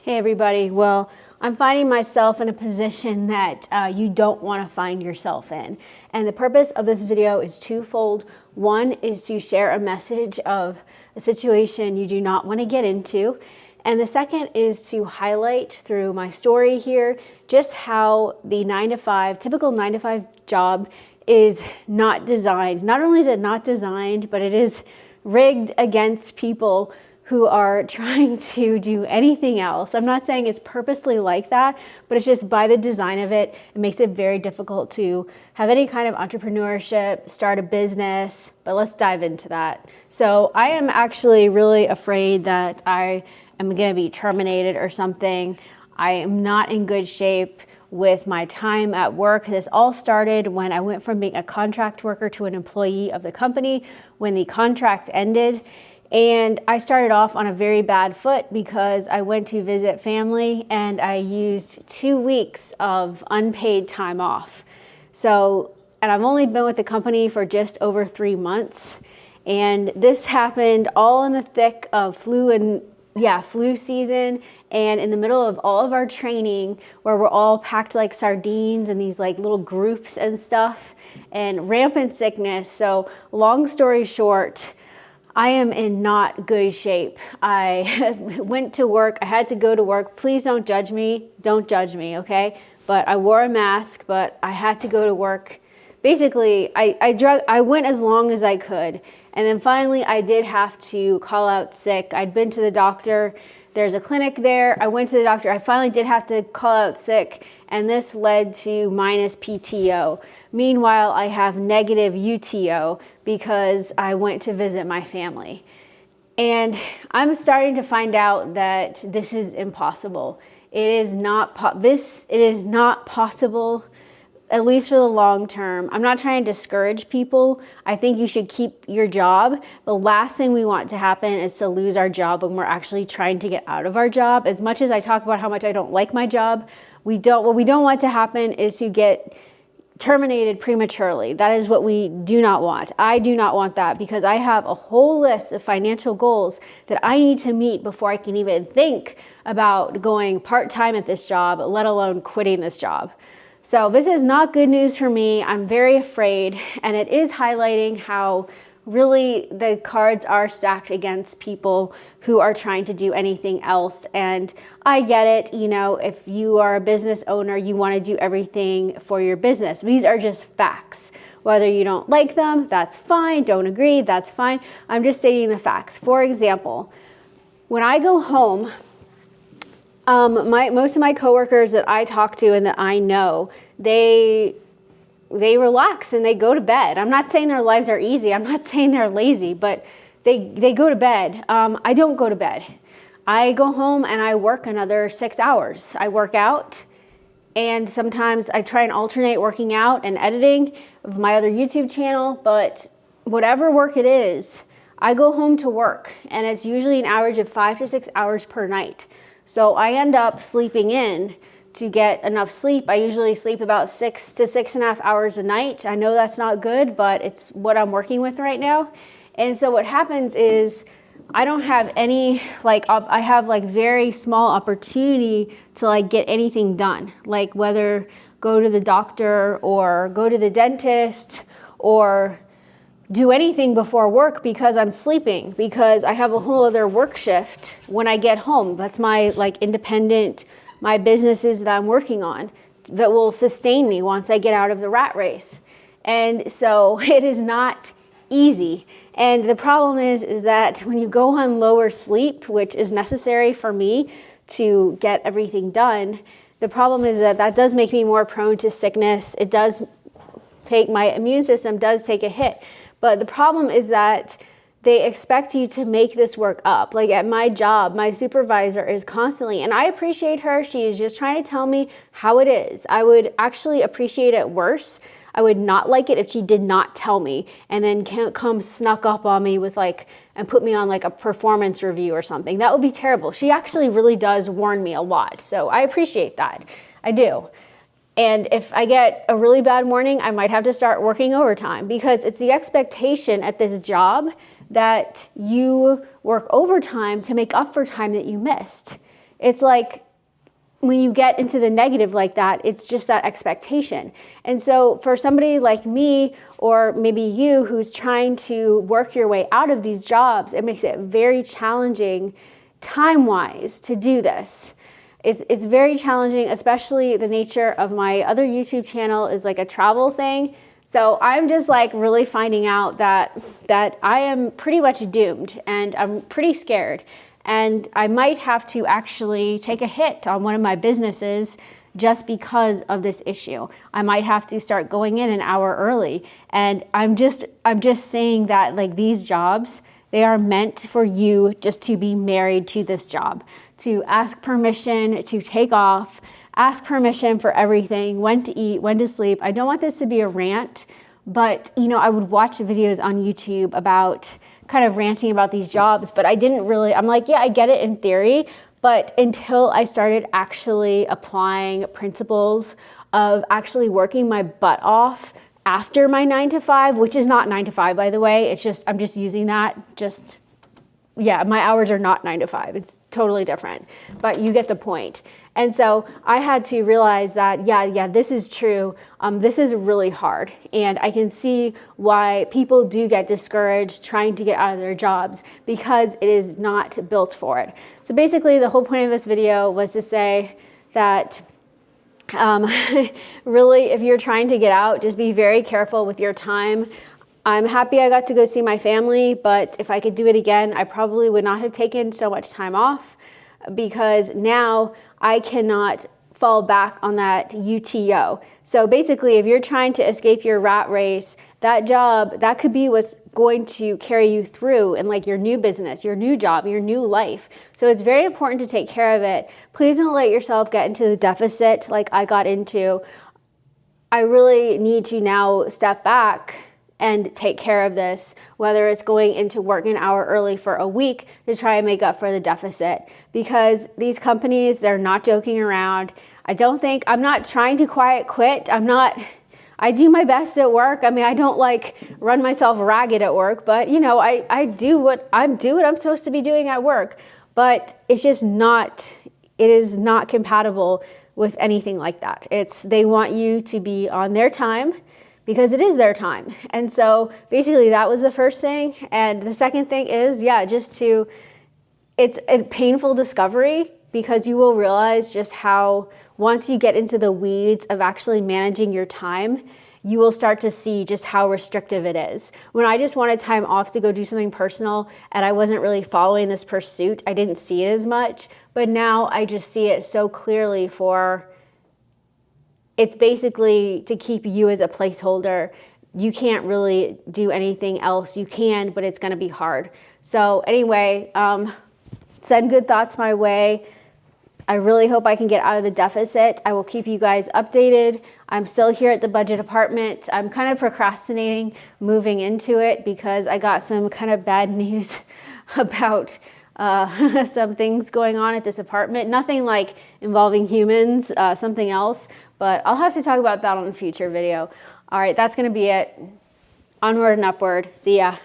Hey everybody, well, I'm finding myself in a position that you don't want to find yourself in. And the purpose of this video is twofold. One is to share a message of a situation you do not want to get into. And the second is to highlight through my story here just how the typical 9 to 5 job is not designed. Not only is it not designed, but it is rigged against people who are trying to do anything else. I'm not saying it's purposely like that, but it's just by the design of it, it makes it very difficult to have any kind of entrepreneurship, start a business, but let's dive into that. So I am actually really afraid that I am gonna be terminated or something. I am not in good shape with my time at work. This all started when I went from being a contract worker to an employee of the company when the contract ended. And I started off on a very bad foot because I went to visit family and I used 2 weeks of unpaid time off. And I've only been with the company for just over 3 months. And this happened all in the thick of flu season and in the middle of all of our training where we're all packed like sardines in these like little groups and stuff and rampant sickness. So long story short, I am in not good shape. I went to work, I had to go to work. Please don't judge me, okay? But I wore a mask, but I had to go to work. Basically, I went as long as I could. And then finally I did have to call out sick. I'd been to the doctor, there's a clinic there. I went to the doctor, I finally did have to call out sick, and this led to minus PTO. Meanwhile, I have negative UTO because I went to visit my family. And I'm starting to find out that this is impossible. It is not possible, at least for the long term. I'm not trying to discourage people. I think you should keep your job. The last thing we want to happen is to lose our job when we're actually trying to get out of our job. As much as I talk about how much I don't like my job, what we don't want to happen is to get terminated prematurely. That is what we do not want. I do not want that because I have a whole list of financial goals that I need to meet before I can even think about going part-time at this job, let alone quitting this job. So this is not good news for me. I'm very afraid, and it is highlighting how really the cards are stacked against people who are trying to do anything else. And I get it, if you are a business owner, you want to do everything for your business. These are just facts. Whether you don't like them, that's fine. Don't agree, that's fine. I'm just stating the facts. For example, when I go home, most of my coworkers that I talk to and that I know, they relax and they go to bed. I'm not saying their lives are easy. I'm not saying they're lazy, but they go to bed. I don't go to bed. I go home and I work another 6 hours. I work out, and sometimes I try and alternate working out and editing of my other YouTube channel, but whatever work it is, I go home to work, and it's usually an average of 5 to 6 hours per night. So I end up sleeping in to get enough sleep. I usually sleep about 6 to 6.5 hours a night. I know that's not good, but it's what I'm working with right now. And so what happens is I don't have any, I have very small opportunity to get anything done. Like whether go to the doctor or go to the dentist or do anything before work because I'm sleeping, because I have a whole other work shift when I get home. That's my independent, my businesses that I'm working on that will sustain me once I get out of the rat race. And so it is not easy. And the problem is that when you go on lower sleep, which is necessary for me to get everything done, the problem is that does make me more prone to sickness. It does my immune system does take a hit. But the problem is that they expect you to make this work up. Like at my job, my supervisor is constantly, and I appreciate her, she is just trying to tell me how it is. I would actually appreciate it worse. I would not like it if she did not tell me and then come snuck up on me with and put me on a performance review or something. That would be terrible. She actually really does warn me a lot. So I appreciate that. I do. And if I get a really bad morning, I might have to start working overtime because it's the expectation at this job that you work overtime to make up for time that you missed. It's like when you get into the negative like that, it's just that expectation. And so for somebody like me, or maybe you, who's trying to work your way out of these jobs, it makes it very challenging time-wise to do this. It's very challenging, especially the nature of my other YouTube channel is like a travel thing. So I'm just like really finding out that I am pretty much doomed, and I'm pretty scared. And I might have to actually take a hit on one of my businesses just because of this issue. I might have to start going in an hour early. And I'm just saying that like these jobs, they are meant for you just to be married to this job, to ask permission to take off, ask permission for everything, when to eat, when to sleep. I don't want this to be a rant, but I would watch videos on YouTube about kind of ranting about these jobs, but I didn't really, I'm like, yeah, I get it in theory, but until I started actually applying principles of actually working my butt off after my 9 to 5, which is not 9 to 5, by the way, it's just, I'm just using that, yeah, my hours are not 9 to 5. It's totally different, but you get the point. And so I had to realize that, yeah, this is true. This is really hard. And I can see why people do get discouraged trying to get out of their jobs, because it is not built for it. So basically the whole point of this video was to say that really, if you're trying to get out, just be very careful with your time. I'm happy I got to go see my family, but if I could do it again, I probably would not have taken so much time off, because now I cannot fall back on that UTO. So basically, if you're trying to escape your rat race, that job, that could be what's going to carry you through in like your new business, your new job, your new life. So it's very important to take care of it. Please don't let yourself get into the deficit like I got into. I really need to now step back and take care of this, whether it's going into work an hour early for a week to try and make up for the deficit, because these companies, they're not joking around. I'm not trying to quiet quit. I do my best at work. I mean, I don't like run myself ragged at work, but I do what I'm supposed to be doing at work, but it is not compatible with anything like that. They want you to be on their time, because it is their time. And so basically that was the first thing. And the second thing is, it's a painful discovery, because you will realize just how, once you get into the weeds of actually managing your time, you will start to see just how restrictive it is. When I just wanted time off to go do something personal and I wasn't really following this pursuit, I didn't see it as much, but now I just see it so clearly it's basically to keep you as a placeholder. You can't really do anything else. You can, but it's gonna be hard. So anyway, send good thoughts my way. I really hope I can get out of the deficit. I will keep you guys updated. I'm still here at the budget department. I'm kind of procrastinating moving into it because I got some kind of bad news about some things going on at this apartment. Nothing like involving humans, something else, but I'll have to talk about that on a future video. All right, that's gonna be it. Onward and upward. See ya.